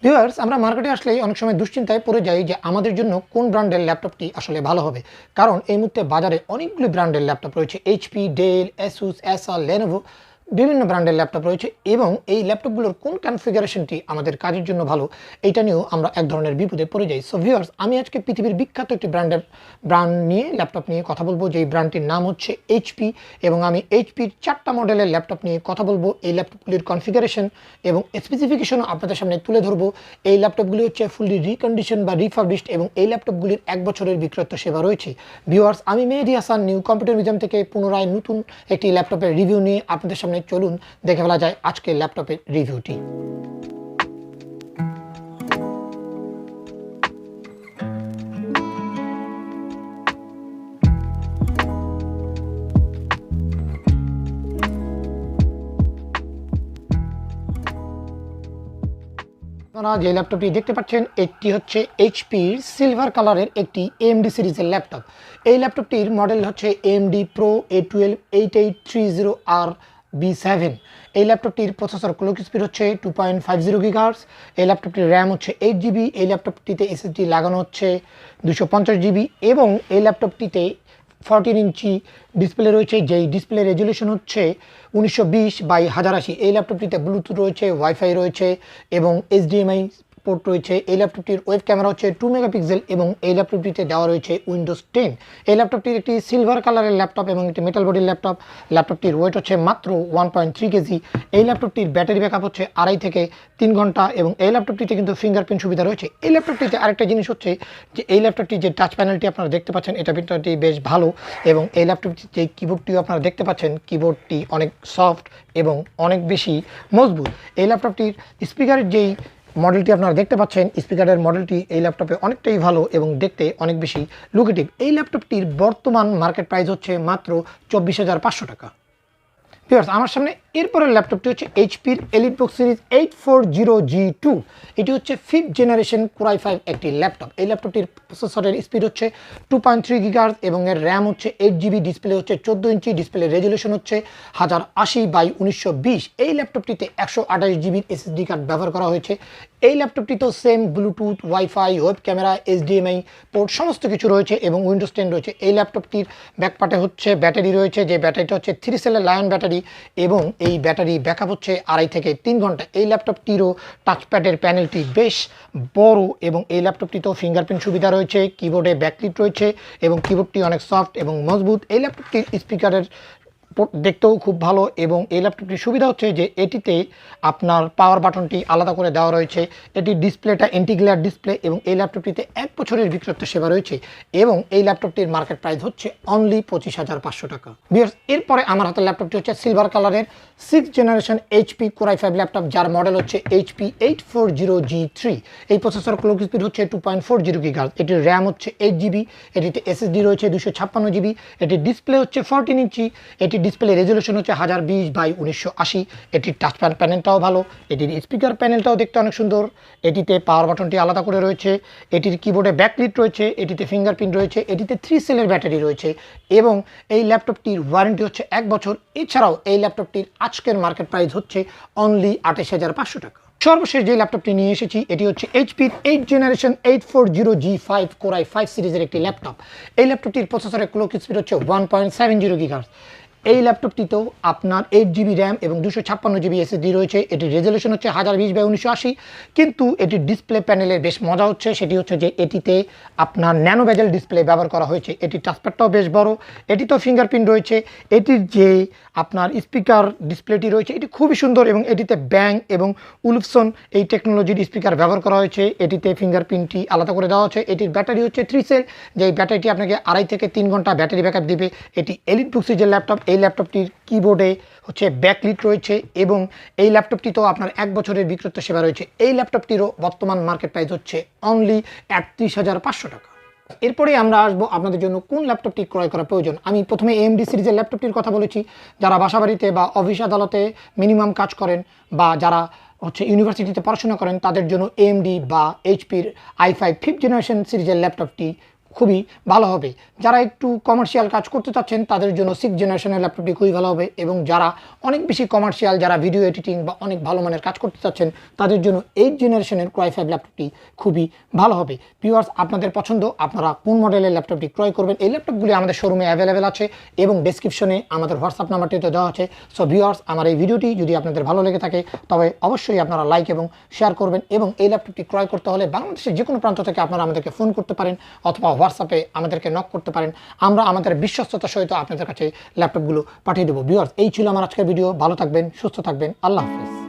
Viewers, আমরা মার্কেটে আসলেই অনেক সময় দুশ্চিন্তায় পড়ে যাই যে আমাদের জন্য কোন ব্র্যান্ডের ল্যাপটপটি আসলে ভালো হবে। কারণ এই মুহূর্তে বাজারে অনেকগুলি ব্র্যান্ডের ল্যাপটপ রয়েছে, HP, Dell, asus, acer, Lenovo, বিভিন্ন ব্র্যান্ডের ল্যাপটপ রয়েছে এবং এই ল্যাপটপগুলোর কোন কনফিগারেশনটি আমাদের কাজের জন্য ভালো এইটা নিয়েও আমরা এক ধরনের বিপদে পড়ে যাই। সো ভিউয়ার্স, আমি আজকে পৃথিবীর বিখ্যাত একটি ব্র্যান্ড নিয়ে ল্যাপটপ নিয়ে কথা বলবো, যেই ব্র্যান্ডটির নাম হচ্ছে এইচপি এবং আমি এইচপির 4টা মডেলের ল্যাপটপ নিয়ে কথা বলবো। এই ল্যাপটপগুলির কনফিগারেশন এবং স্পেসিফিকেশনও আপনাদের সামনে তুলে ধরবো। এই ল্যাপটপগুলি হচ্ছে ফুললি রিকন্ডিশন বা রিফার্বিশড এবং এই ল্যাপটপগুলির 1 বছরের বিক্রয়ত্ব সেবা রয়েছে। ভিউয়ার্স, আমি Mehedi Hasan new computer museum থেকে পুনরায় নতুন একটি ল্যাপটপের রিভিউ নিয়ে আপনাদের সামনে চলুন দেখে ফেলা যায় আজকের ল্যাপটপের রিভিউটি। আপনারা যে ল্যাপটপটি দেখতে পাচ্ছেন এটি হচ্ছে এইচপির সিলভার কালারের একটি AMD সিরিজের ল্যাপটপ। এই ল্যাপটপটির মডেল হচ্ছে AMD Pro A12-8830RB7। এই ল্যাপটপটির প্রসেসর ক্লক স্পিড হচ্ছে 2.50 GHz। এই ল্যাপটপটির র্যাম হচ্ছে 8GB। এই ল্যাপটপটিতে SSD লাগানো হচ্ছে 250GB এবং এই ল্যাপটপটিতে 14 ইঞ্চি ডিসপ্লে রয়েছে, যেই ডিসপ্লে রেজুলেশন হচ্ছে 1920x1080। এই ল্যাপটপটিতে ব্লুটুথ রয়েছে, ওয়াইফাই রয়েছে এবং HDMI পোর্ট রয়েছে। এই ল্যাপটপটির ওয়েব ক্যামেরা হচ্ছে 2 মেগাপিক্সেল এবং এই ল্যাপটপটিতে দেওয়া রয়েছে উইন্ডোজ 10। এই ল্যাপটপটির একটি সিলভার কালারের ল্যাপটপ এবং একটি মেটাল বডির ল্যাপটপ। ল্যাপটপটির ওয়েট হচ্ছে মাত্র 1.3 কেজি। এই ল্যাপটপটির ব্যাটারি ব্যাকআপ হচ্ছে 2.5 থেকে 3 ঘন্টা এবং এই ল্যাপটপটিতে কিন্তু ফিঙ্গারপ্রিন্ট সুবিধা রয়েছে। এই ল্যাপটপটিতে আরেকটা জিনিস হচ্ছে যে এই ল্যাপটপটির যে টাচ প্যানেলটি আপনারা দেখতে পাচ্ছেন এটা প্রিন্টারটি বেশ ভালো এবং এই ল্যাপটপটির যে কিবোর্ডটিও আপনারা দেখতে পাচ্ছেন কিবোর্ডটি অনেক সফট এবং অনেক বেশি মজবুত। এই ল্যাপটপটির স্পিকারের যেই মডেলটি আপনারা দেখতে পাচ্ছেন, স্পিকারের মডেলটি এই ল্যাপটপে অনেকটাই ভালো এবং দেখতে অনেক বেশি লুকেটিভ। এই ল্যাপটপটির বর্তমান মার্কেট প্রাইস হচ্ছে মাত্র 24,500 টাকা। ভিউয়ার্স, আমার সামনে এরপরের ল্যাপটপটি হচ্ছে এইচপির এলিটবুক সিরিজ 840G2। এটি হচ্ছে 5th জেনারেশন Core i5 একটি ল্যাপটপ। এই ল্যাপটপটির প্রসেসরের স্পিড হচ্ছে 2.3 GHz এবং এর র্যাম হচ্ছে 8GB। ডিসপ্লে হচ্ছে 14 ইঞ্চি। ডিসপ্লে রেজুলেশন হচ্ছে 1080x1920। এই ল্যাপটপটিতে 128GB SSD কার্ড ব্যবহার করা হয়েছে। এই ল্যাপটপটিতেও same Bluetooth, wifi, web camera, HDMI port সমস্ত কিছু রয়েছে এবং উইন্ডোজ 10 রয়েছে। এই ল্যাপটপটির ব্যাকপার্টে হচ্ছে ব্যাটারি রয়েছে, যে ব্যাটারিটা হচ্ছে 3 সেলের লায়ন ব্যাটারি এবং এই ব্যাটারি ব্যাকআপ হচ্ছে 2.5 থেকে 3 ঘন্টা। এই ল্যাপটপটিরও টাচপ্যাডের প্যানেলটি বেশ বড় এবং এই ল্যাপটপটিতেও ফিঙ্গারপ্রিন্ট সুবিধা রয়েছে, কিবোর্ডে ব্যাকলিট রয়েছে এবং কিবোর্ডটি অনেক সফট এবং মজবুত। এই ল্যাপটপটির স্পিকারের দেখতেও খুব ভালো এবং এই ল্যাপটপটির সুবিধা হচ্ছে যে এটিতে আপনার পাওয়ার বাটনটি আলাদা করে দেওয়া রয়েছে। এটির ডিসপ্লেটা এন্টিগ্লেয়ার ডিসপ্লে এবং এই ল্যাপটপটিতে 1 বছরের বিক্রয়ত্ব সেবা রয়েছে এবং এই ল্যাপটপটির মার্কেট প্রাইস হচ্ছে অনলি 25,500 টাকা। ভিউয়ার্স, এরপরে আমার হাতের ল্যাপটপটি হচ্ছে সিলভার কালারের 6th generation HP Core i5 laptop, যার মডেল হচ্ছে এইচপি 840G3। এই প্রসেসর ক্লক স্পিড হচ্ছে 2.40 GHz। এটির র্যাম হচ্ছে 8GB। এটিতে SSD রয়েছে 256GB। এটির ডিসপ্লে হচ্ছে 14 ইঞ্চি। এটির ডিসপ্লে রেজুলেশন হচ্ছে 1020x1980। এটির টাচ প্যানেলটাও ভালো। এটির স্পিকার প্যানেলটাও দেখতে অনেক সুন্দর। এটিতে পাওয়ার বাটনটি আলাদা করে রয়েছে। এটির কিবোর্ডে ব্যাকলিট রয়েছে। এটিতে ফিঙ্গারপ্রিন্ট রয়েছে। এটিতে 3 সেলের ব্যাটারি রয়েছে এবং এই ল্যাপটপটির ওয়ারেন্টি হচ্ছে 1 বছর। এছাড়াও এই ল্যাপটপটির আজকের মার্কেট প্রাইস হচ্ছে অনলি 28,500 টাকা। সর্বশেষ যে ল্যাপটপটি নিয়ে এসেছি এটি হচ্ছে এইচপির 8th generation 840G5 Core i5 সিরিজের একটি ল্যাপটপ। এই ল্যাপটপটির প্রসেসরের ক্লক স্পিড হচ্ছে 1.70 GHz। এই ল্যাপটপটিতেও আপনার 8GB র্যাম এবং 256GB SSD রয়েছে। এটির রেজুলেশন হচ্ছে 1020x1980। কিন্তু এটির ডিসপ্লে প্যানেলের বেশ মজা হচ্ছে সেটি হচ্ছে যে এটিতে আপনার ন্যানো বেজেল ডিসপ্লে ব্যবহার করা হয়েছে। এটির টাচপ্যাডটাও বেশ বড়। এটিতেও ফিঙ্গারপ্রিন্ট রয়েছে। এটির যে আপনার স্পিকার ডিসপ্লেটি রয়েছে এটি খুবই সুন্দর এবং এটিতে ব্যাং এবং উলফসন এই টেকনোলজির স্পিকার ব্যবহার করা হয়েছে। এটিতে ফিঙ্গারপ্রিন্টটি আলাদা করে দেওয়া হচ্ছে। এটির ব্যাটারি হচ্ছে 3 সেল, যে ব্যাটারিটি আপনাকে 2.5 থেকে 3 ঘন্টা ব্যাটারি ব্যাকআপ দিবে। এটি এলিটবুক সিরিজের ল্যাপটপ। এই ল্যাপটপটির কিবোর্ডে হচ্ছে ব্যাকলিট রয়েছে এবং এই ল্যাপটপটিতেও আপনার 1 বছরের বিক্রয়ত্ব সেবা রয়েছে। এই ল্যাপটপটিরও বর্তমান মার্কেট প্রাইস হচ্ছে অনলি 38,500 টাকা। এরপরে আমরা আসবো আপনাদের জন্য কোন ল্যাপটপটি ক্রয় করা প্রয়োজন। আমি প্রথমে AMD সিরিজের ল্যাপটপটির কথা বলেছি। যারা বাসাবাড়িতে বা অফিস আদালতে মিনিমাম কাজ করেন বা যারা হচ্ছে ইউনিভার্সিটিতে পড়াশোনা করেন তাদের জন্য AMD বা এইচপির i5 5th জেনারেশন সিরিজের ল্যাপটপটি খুবই ভালো হবে। যারা একটু কমার্শিয়াল কাজ করতে চাচ্ছেন তাদের জন্য 6th জেনারেশনের ল্যাপটপটি খুবই ভালো হবে, এবং যারা অনেক বেশি কমার্শিয়াল, যারা ভিডিও এডিটিং বা অনেক ভালো মানের কাজ করতে চাচ্ছেন তাদের জন্য 8th জেনারেশনের Core i5 ল্যাপটপটি খুবই ভালো হবে। ভিউয়ার্স, আপনাদের পছন্দ, আপনারা কোন মডেলের ল্যাপটপটি ক্রয় করবেন। এই ল্যাপটপগুলি আমাদের শোরুমে অ্যাভেলেবেল আছে এবং ডেসক্রিপশনে আমাদের হোয়াটসঅ্যাপ নাম্বারটিতে দেওয়া আছে। সো ভিউয়ার্স, আমার এই ভিডিওটি যদি আপনাদের ভালো লেগে থাকে তবে অবশ্যই আপনারা লাইক এবং শেয়ার করবেন, এবং এই ল্যাপটপটি ক্রয় করতে হলে বাংলাদেশের যে কোনো প্রান্ত থেকে আপনারা আমাদেরকে ফোন করতে পারেন অথবা হোয়াটসঅ্যাপে আমাদেরকে নক করতে পারেন। আমরা আমাদের বিশ্বস্ততার সহিত আপনাদের কাছে ল্যাপটপগুলো পাঠিয়ে দেবো। ভিউয়ার্স, এই ছিল আমার আজকের ভিডিও। ভালো থাকবেন, সুস্থ থাকবেন, আল্লাহ হাফেজ।